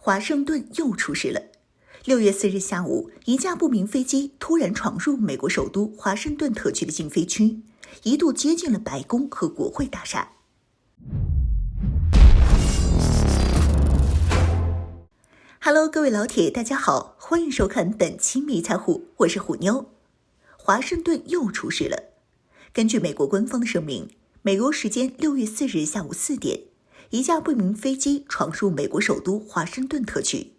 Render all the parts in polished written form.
华盛顿又出事了。6月4日下午，一架不明飞机突然闯入美国首都华盛顿特区的禁飞区，一度接近了白宫和国会大厦。Hello， 各位老铁，大家好，欢迎收看本期迷财虎，我是虎妞。华盛顿又出事了。根据美国官方的声明，美国时间6月4日下午4点，一架不明飞机闯入美国首都华盛顿特区，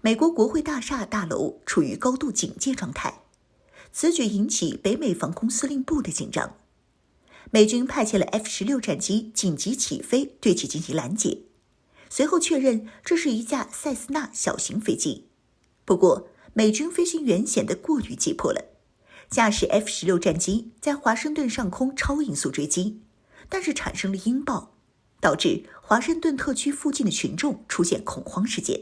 美国国会大厦大楼处于高度警戒状态。此举引起北美防空司令部的紧张，美军派遣了 F-16 战机紧急起飞，对其进行拦截。随后确认这是一架塞斯纳小型飞机，不过美军飞行员显得过于急迫了，驾驶 F-16 战机在华盛顿上空超音速追击，但是产生了音爆，导致华盛顿特区附近的群众出现恐慌事件。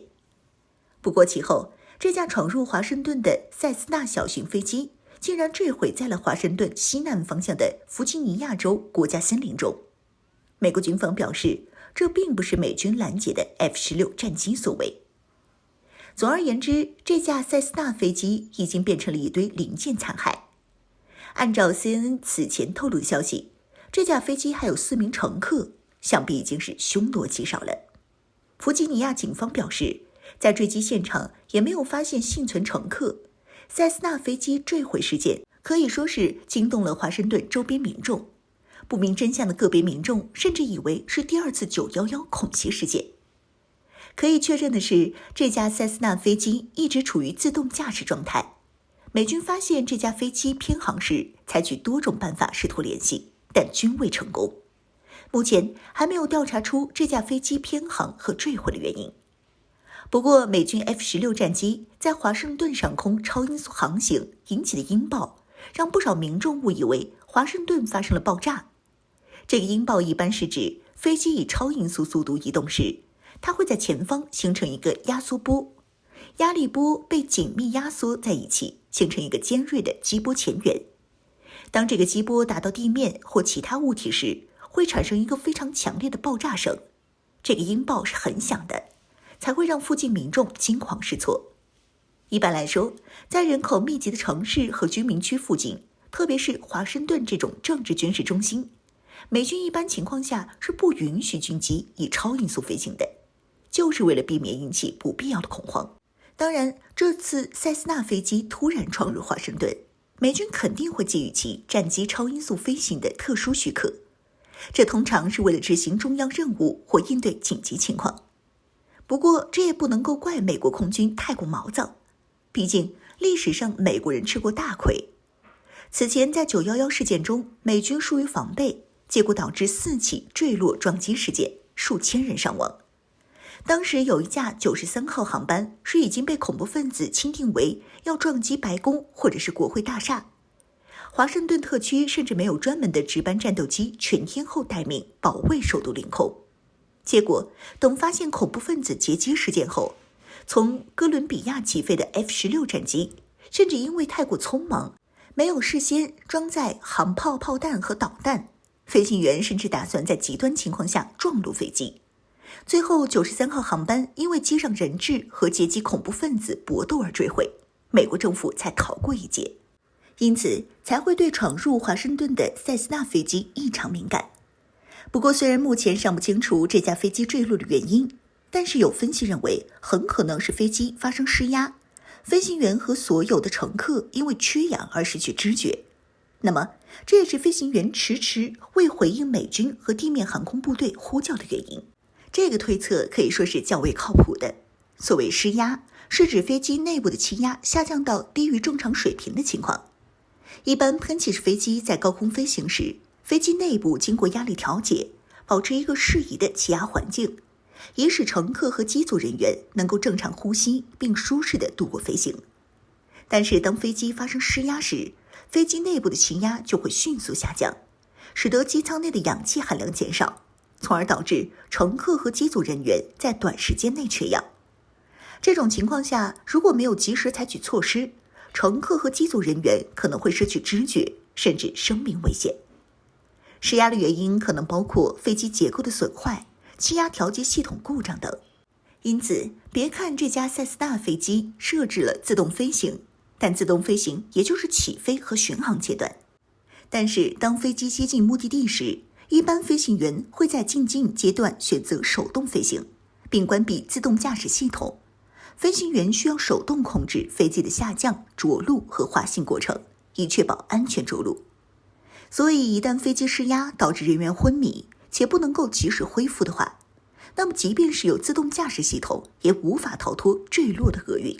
不过其后，这架闯入华盛顿的塞斯纳小型飞机竟然坠毁在了华盛顿西南方向的弗吉尼亚州国家森林中。美国军方表示，这并不是美军拦截的 F-16 战机所为。总而言之，这架塞斯纳飞机已经变成了一堆零件残骸。按照 CNN 此前透露的消息，这架飞机还有4名乘客，想必已经是凶多吉少了。弗吉尼亚警方表示，在坠机现场也没有发现幸存乘客。塞斯纳飞机坠毁事件可以说是惊动了华盛顿周边民众。不明真相的个别民众甚至以为是第2次911恐袭事件。可以确认的是，这架塞斯纳飞机一直处于自动驾驶状态。美军发现这架飞机偏航时，采取多种办法试图联系，但均未成功。目前还没有调查出这架飞机偏航和坠毁的原因。不过，美军 F-16 战机在华盛顿上空超音速航行引起的音爆，让不少民众误以为华盛顿发生了爆炸。这个音爆一般是指飞机以超音速速度移动时，它会在前方形成一个压缩波，压力波被紧密压缩在一起，形成一个尖锐的激波前缘。当这个激波打到地面或其他物体时，会产生一个非常强烈的爆炸声。这个音爆是很响的，才会让附近民众惊慌失措。一般来说，在人口密集的城市和居民区附近，特别是华盛顿这种政治军事中心，美军一般情况下是不允许军机以超音速飞行的，就是为了避免引起不必要的恐慌。当然，这次塞斯纳飞机突然闯入华盛顿，美军肯定会给予其战机超音速飞行的特殊许可，这通常是为了执行中央任务或应对紧急情况。不过，这也不能够怪美国空军太过毛躁，毕竟历史上美国人吃过大亏。此前在911事件中，美军疏于防备，结果导致4起坠落撞击事件，数千人伤亡。当时有一架93号航班是已经被恐怖分子钦定为要撞击白宫或者是国会大厦。华盛顿特区甚至没有专门的值班战斗机全天候待命保卫首都领空。结果等发现恐怖分子劫机事件后，从哥伦比亚起飞的 F-16 战机甚至因为太过匆忙，没有事先装载航炮炮弹和导弹，飞行员甚至打算在极端情况下撞入飞机。最后93号航班因为机上人质和劫机恐怖分子搏斗而坠毁，美国政府才逃过一劫。因此才会对闯入华盛顿的塞斯纳飞机异常敏感。不过虽然目前尚不清楚这架飞机坠落的原因，但是有分析认为很可能是飞机发生失压，飞行员和所有的乘客因为缺氧而失去知觉。那么这也是飞行员迟迟未回应美军和地面航空部队呼叫的原因。这个推测可以说是较为靠谱的。所谓失压，是指飞机内部的气压下降到低于正常水平的情况。一般喷气式飞机在高空飞行时，飞机内部经过压力调节，保持一个适宜的气压环境，以使乘客和机组人员能够正常呼吸并舒适地度过飞行。但是当飞机发生失压时，飞机内部的气压就会迅速下降，使得机舱内的氧气含量减少，从而导致乘客和机组人员在短时间内缺氧。这种情况下，如果没有及时采取措施，乘客和机组人员可能会失去知觉，甚至生命危险。失压的原因可能包括飞机结构的损坏、气压调节系统故障等。因此，别看这架塞斯纳飞机设置了自动飞行，但自动飞行也就是起飞和巡航阶段。但是，当飞机接近目的地时，一般飞行员会在进近阶段选择手动飞行，并关闭自动驾驶系统。飞行员需要手动控制飞机的下降、着陆和滑行过程，以确保安全着陆。所以，一旦飞机失压导致人员昏迷，且不能够及时恢复的话，那么即便是有自动驾驶系统，也无法逃脱坠落的厄运。